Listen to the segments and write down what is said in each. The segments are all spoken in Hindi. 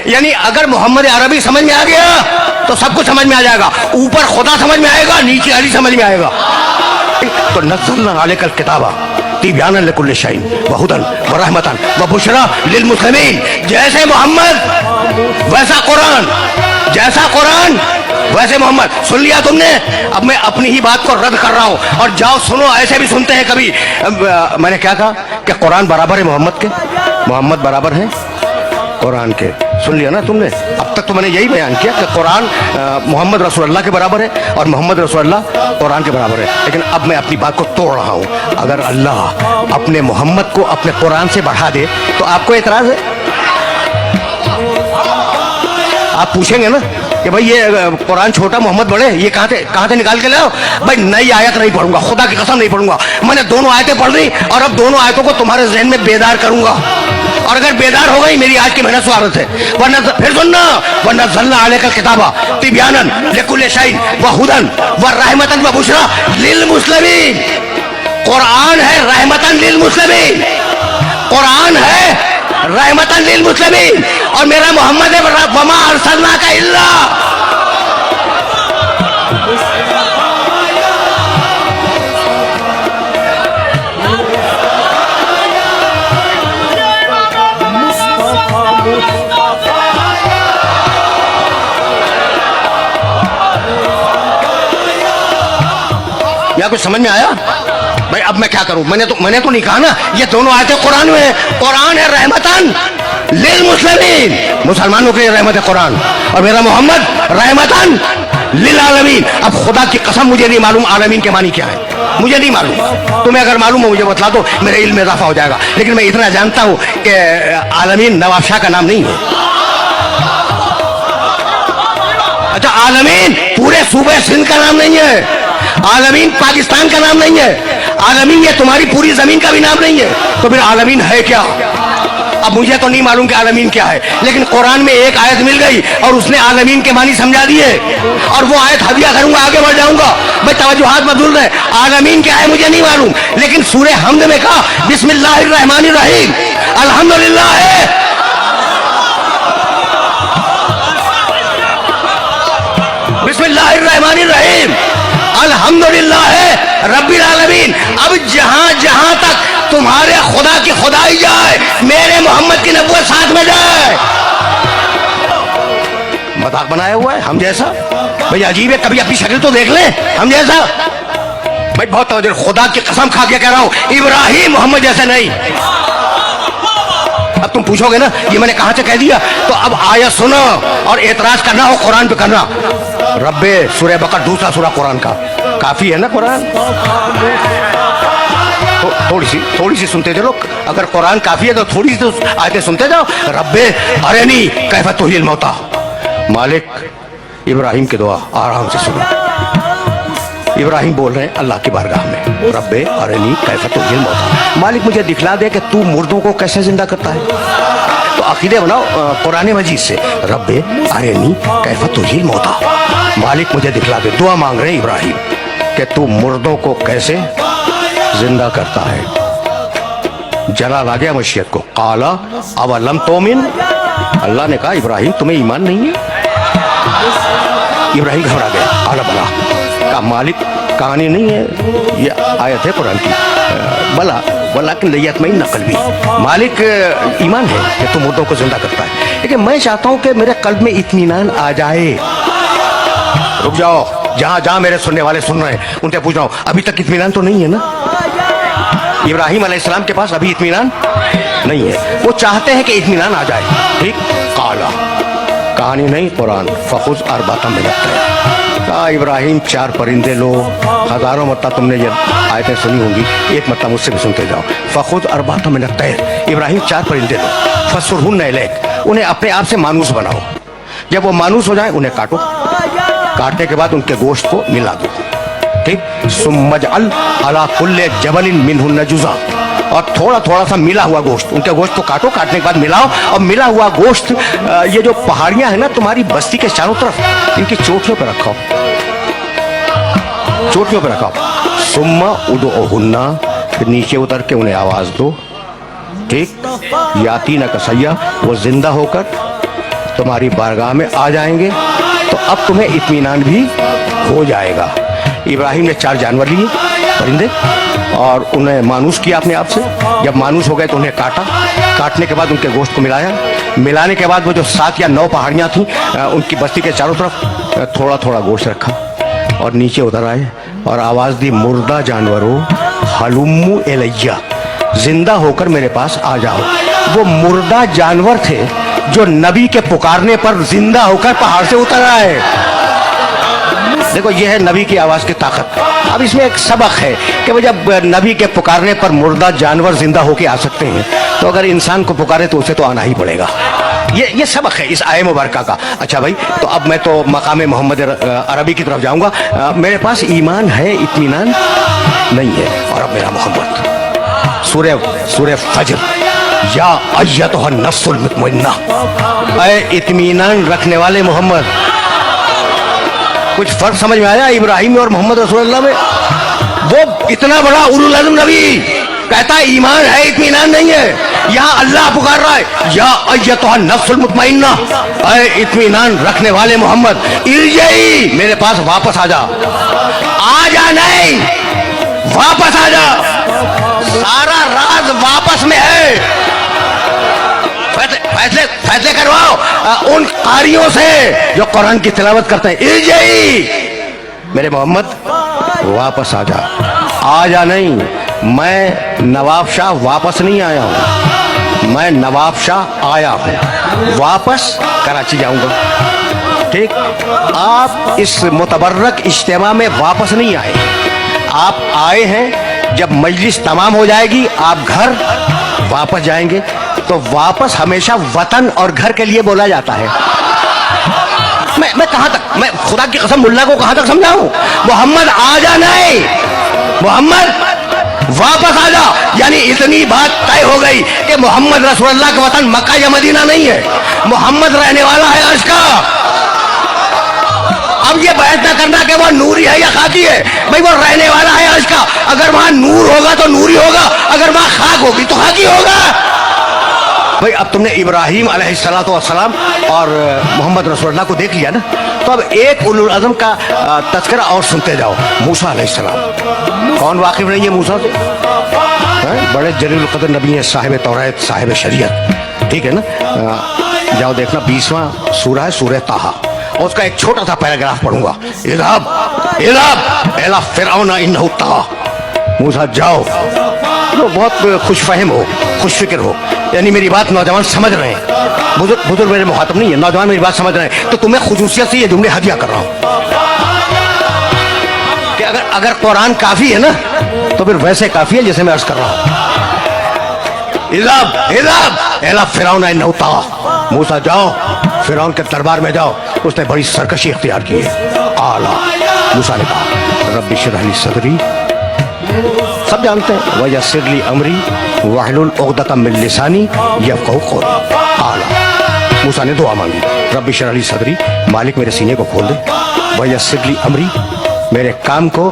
यानी अगर मोहम्मद अरबी समझ में आ गया तो सब कुछ समझ में आ जाएगा। ऊपर खुदा समझ में आएगा, नीचे अली समझ में आएगा। तो नज़्ज़लना अलैकल किताबा तिब्यानन लिकुल्लि शैइन व हुदन व रहमतन व बुशरा लिल मुस्लिमीन। जैसे मोहम्मद वैसा कुरान, जैसा कुरान वैसे मोहम्मद। सुन लिया तुमने? अब मैं अपनी ही बात को रद्द कर रहा हूं। और जाओ सुनो, ऐसे भी सुनते हैं कभी। मैंने क्या कहा कि कुरान बराबर है मोहम्मद के, मोहम्मद बराबर है कुरान के। सुन लिया ना तुमने? अब तक तो मैंने यही बयान किया कि कुरान मोहम्मद रसूलुल्लाह के बराबर है और मोहम्मद रसूलुल्लाह कुरान के बराबर है। लेकिन अब मैं अपनी बात को तोड़ रहा हूं। अगर अल्लाह अपने मोहम्मद को अपने कुरान से बढ़ा दे तो आपको एतराज है? आप पूछेंगे ना कि भाई ये कुरान छोटा मोहम्मद बड़े, ये कहाँ से निकाल के लाओ? भाई नई आयत नहीं पढ़ूंगा, खुदा की कसम नहीं पढ़ूंगा। मैंने दोनों आयतें पढ़ ली और अब दोनों आयतों को तुम्हारे जहन में बेदार करूंगा। और अगर बेदार हो गई मेरी आज की मेहनत स्वागत है। वरना फिर सुनना, वरना नज़्ज़लना अलैकल किताबा तिब्यानन लिकुल्लि शैइन व हुदन व रहमतन व बुशरा लिल मुस्लिमीन। कुरान है रहमतन लिल मुस्लिमीन, कुरान है रहमतन लिल मुस्लिमीन। और मेरा मोहम्मद है वमा अरसलनाका इल्ला। या कुछ समझ में आया? भाई अब मैं क्या करूं? मैंने तो नहीं कहा ना, ये दोनों आयतें कुरान में है। कुरान है रहमतन लिल मुस्लिमीन, मुसलमानों के लिए रहमत है कुरान। और मेरा मोहम्मद रहमतन लिल आलमीन। अब खुदा की कसम मुझे नहीं मालूम आलमीन के मानी क्या है, मुझे नहीं मालूम। तुम्हें अगर मालूम हो मुझे बतला दो, मेरे इल्म में इजाफा हो जाएगा। लेकिन मैं इतना जानता हूं कि आलमीन नवाब शाह का नाम नहीं है। अच्छा, आलमीन पूरे सूबे सिंध का नाम नहीं है, आलमीन पाकिस्तान का नाम नहीं है, आलमीन ये तुम्हारी पूरी जमीन का भी नाम नहीं है। तो फिर आलमीन है क्या? अब मुझे तो नहीं मालूम कि आलमीन क्या है, लेकिन कुरान में एक आयत मिल गई और उसने आलमीन के मानी समझा दिए। और वो आयत हदिया करूंगा, आगे बढ़ जाऊंगा। भाई तवज्जुहात मजदूर है, आलमीन क्या है मुझे नहीं मालूम। लेकिन सूरे हमद में कहा बिस्मिल्लाहिर रहमानिर रहीम अल्हम्दुलिल्लाह है। बिस्मिल्लाहिर रहमानिर रहीम अल्हम्दुलिल्लाह है रब्बिल आलमीन। अब जहां जहां तक तुम्हारे खुदा की खुदाई जाए, मेरे मोहम्मद की नबुव्वत साथ में जाए। मजाक बनाया हुआ है हम जैसा? भाई अजीब है, कभी अपनी शक्ल तो देख लें हम जैसा। भाई बहुत तवज्जो, खुदा की कसम खा के कह रहा हूं, इब्राहिम मोहम्मद जैसे नहीं। अब तुम पूछोगे ना ये मैंने कहां से कह दिया, तो अब आयत सुनो और एतराज करना हो कुरान पे करना। रब्बे सूरह बकरा दूसरा सूरा कुरान का, काफी है ना कुरान? तो थोड़ी सी सुनते चलो। अगर कुरान काफी है तो थोड़ी सी तो आयतें सुनते जाओ। रब्बे अरेनी कैफ़ तुहिल मौता। मालिक इब्राहिम की दुआ आराम से सुनो। इब्राहिम बोल रहे हैं अल्लाह की बारगाह में, रब्बे अरेनी कैफ़ तुहिल मौता। मालिक मुझे दिखला दे कि तू मुर्दों को कैसे जिंदा करता है। तो अकीदे बनाओ कुरान मजीद से, रब्बे अरेनी कैफ़ तुहिल मौता। मालिक मुझे दिखला दे, दुआ मांग रहे हैं इब्राहिम कि तू मुर्दों को कैसे जिंदा करता है। जलाल आ गया मशीयत को। काला अवलम तोमिन, अल्लाह ने कहा इब्राहिम तुम्हें ईमान नहीं है? इब्राहिम घबरा गया। काला बला का मालिक कहानी नहीं है, ये आयत है कुरान की। बला बला कि लयतमईन कल्बी, मालिक ईमान है कि तू मुर्दों को जिंदा करता है, लेकिन मैं चाहता हूं कि मेरे कल्ब में इत्मीनान आ जाए। रुक जाओ, जहां जहां मेरे सुनने वाले सुन रहे हैं उनसे पूछ रहा हूं, अभी तक इत्मीनान तो नहीं है ना? इब्राहिम अलैहिस्सलाम के पास अभी इत्मीनान नहीं है, वो चाहते हैं कि इत्मीनान आ जाए। ठीक, काला कहानी नहीं कुरान। फखुज अरबातम मिनत कहा इब्राहिम 4 परिंदे लो। हजारों मरतबा तुमने ये आयतें सुनी होंगी, एक मरतबा मुझसे भी सुनते जाओ। फखुज अरबातम मिनत तैर, इब्राहिम 4 परिंदे लो। फसुरहुन्ना इलैक, उन्हें अपने आप से मानूस बनाओ। जब वो मानूस हो जाए उन्हें काटो, काटने के बाद उनके गोश्त को मिला दो। ठीक, सुम्मजअल अला कुल्ले जबलिन मिनहुन्ना जुज़ा, और थोड़ा थोड़ा सा मिला हुआ गोश्त, उनके गोश्त को काटो, काटने के बाद मिलाओ। और मिला हुआ गोश्त ये जो पहाड़ियां हैं ना तुम्हारी बस्ती के चारों तरफ, इनकी चोटियों पर रखो, चोटियों पर रखो। सुम्मा उदउहुन्ना, फिर नीचे उतर के उन्हें आवाज दो। ठीक, याती न कसैया, वो जिंदा होकर तुम्हारी बारगाह में आ जाएंगे तो अब तुम्हें इत्मीनान भी हो जाएगा। इब्राहिम ने 4 जानवर लिए, परिंदे, और उन्हें मानूस किया अपने आप से। जब मानूस हो गए तो उन्हें काटा, काटने के बाद उनके गोश्त को मिलाया, मिलाने के बाद वो जो 7 या 9 पहाड़ियाँ थीं उनकी बस्ती के चारों तरफ थोड़ा थोड़ा गोश्त रखा और नीचे उतर आए और आवाज़ दी, मुर्दा जानवरों हलुम्मू एलैया, जिंदा होकर मेरे पास आ जाओ। वो मुर्दा जानवर थे जो नबी के पुकारने पर जिंदा होकर पहाड़ से उतर आए। देखो, यह है नबी की आवाज़ की ताकत। अब इसमें एक सबक है कि जब नबी के पुकारने पर मुर्दा जानवर जिंदा होकर आ सकते हैं, तो अगर इंसान को पुकारे तो उसे तो आना ही पड़ेगा। ये सबक है इस आय मुबारका का। अच्छा भाई, तो अब मैं तो मकाम मोहम्मद अरबी की तरफ जाऊंगा। मेरे पास ईमान है, इत्मीनान नहीं है। और अब मेरा मोहम्मद, सूरह फजर, या अय्यतुहा नफ्सुल मुतमइन्ना, ऐ इत्मीनान रखने वाले मोहम्मद। कुछ फर्क समझ में आया इब्राहिम में और मोहम्मद रसूलुल्लाह में? वो इतना बड़ा उलुल अज़्म नबी कहता है ईमान है, इत्मीनान नहीं है। यहाँ अल्लाह पुकार रहा है, या अय्यतुहा नफ्सुल मुतमइन्ना, ऐ इत्मीनान रखने वाले मोहम्मद, इरजई, मेरे पास वापस आ जा। आ जा नहीं, वापस आ जा। सारा राज वापस में है। फैसले करवाओ उन कारियों से जो कुरान की तिलावत करते हैं। इरजई, मेरे मोहम्मद वापस आ जा। आ जा नहीं, मैं नवाब शाह वापस नहीं आया हूं, मैं नवाब शाह आया हूं, वापस कराची जाऊंगा। ठीक, आप इस मुतबर्रक इज्तिमा में वापस नहीं आए, आप आए हैं। जब मजलिस तमाम हो जाएगी आप घर वापस जाएंगे। तो वापस हमेशा वतन और घर के लिए बोला जाता है। मैं कहां तक, मैं खुदा की कसम मुल्ला को कहां तक समझाऊं? मोहम्मद आ जा नहीं, मोहम्मद वापस आ जा। यानी इतनी बात तय हो गई कि मोहम्मद रसूलुल्लाह का वतन मक्का या मदीना नहीं है, मोहम्मद रहने वाला है अर्श का। अब ये बहस ना करना कि वो नूरी है या खाकी है, भाई वो रहने वाला है अर्श का। अगर वहां नूर होगा तो नूरी होगा, अगर वहां खाक होगी तो खाकी होगा। भाई अब तुमने इब्राहिम अलैहिस्सलातु वस्सलाम और मोहम्मद रसूलुल्लाह को देख लिया ना, तो अब एक उलुल अज़म का तज़किरा और सुनते जाओ। मूसा अलैहिस्सलाम, कौन वाकिफ नहीं है मूसा से? बड़े जलील क़द्र नबी हैं, साहिब तौरात, साहिब शरीयत। ठीक है ना? जाओ देखना, 20वां सूरा है, सूरह ताहा, और उसका एक छोटा सा पैराग्राफ पढ़ूंगा। इज़हब इला फ़िरऔन इन्नहु तग़ा। मूसा जाओ, तो बहुत खुशफहम हो, खुश फिक्र हो, यानी मेरी बात नौजवान समझ रहे हैं। बुजुर्ग मेरे मुखातब नहीं है, नौजवान मेरी बात समझ रहे हैं। तो तुम्हें खुसूसियत से ये जुमले हदिया कर रहा हूं कि अगर कुरान काफी है ना, तो फिर वैसे काफी है जैसे मैं अर्ज कर रहा हूं। इज़हब इला फ़िरऔन इन्नहु तग़ा। मूसा जाओ, फ़िरऔन के दरबार में जाओ, उसने बड़ी सरकशी इख्तियार की है। आला मूसा ने कहा, रब्बि इश्रह ली सदरी, सब जानते हैं, वयस्सिर ली अमरी वहलुल उक़दतम मिन लिसानी यफ़क़हू क़ौली। आला मूसा ने दुआ मांगी, रब्बि इश्रह ली सदरी, मालिक मेरे सीने को खोल दे, वयस्सिर ली अमरी, मेरे काम को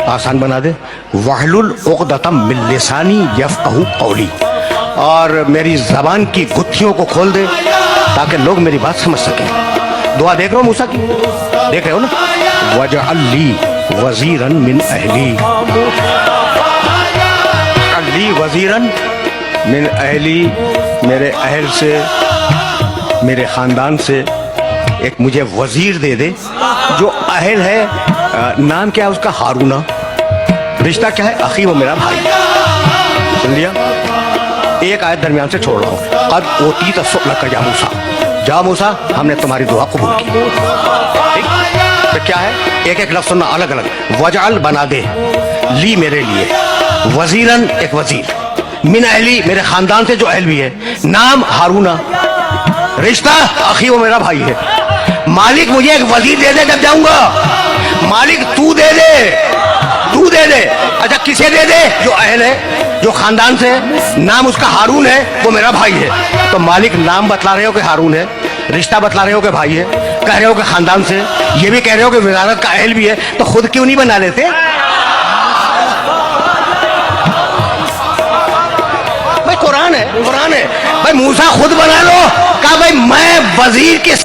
आसान बना दे, वहलुल उक़दतम मिन लिसानी यफ़क़हू क़ौली, और मेरी ज़बान की गुत्थियों को खोल दे ताकि लोग मेरी बात समझ सकें। दुआ देख रहे हो मूसा की, देख रहे हो ना? वजअल ली वज़ीरन मिन अहली, अली वज़ीरन मिन अहली, मेरे अहल से, मेरे ख़ानदान से एक मुझे वज़ीर दे दे जो अहल है। नाम क्या है उसका? हारूना। रिश्ता क्या है? अखी, वो मेरा भाई। सुन लिया? एक आयत दरमियान से छोड़ रहा हूँ। अब ओती तसुअल का, या मूसा, जा मूसा, हमने तुम्हारी दुआ कबूल की। ठीक, तो क्या है? एक एक लफ्ज़ सुनना अलग अलग। वजअल, बना दे, ली, मेरे लिए, वजीरन, एक वजीर, मिन अहली, मेरे खानदान से जो अहल भी है, नाम हारूना, रिश्ता अखी, वो मेरा भाई है। मालिक मुझे एक वजीर दे दे जब जाऊंगा। मालिक तू दे दे, तू दे दे। अच्छा किसे दे दे? जो अहल है, जो खानदान से, नाम उसका हारून है, वो मेरा भाई है। तो मालिक नाम बतला रहे हो कि हारून है, रिश्ता बतला रहे हो कि भाई है, कह रहे हो कि खानदान से, ये भी कह रहे हो कि विज़ारत का अहल भी है, तो खुद क्यों नहीं बना लेते? कुरान है, कुरान है भाई। मूसा खुद बना लो, कहा भाई मैं वजीर के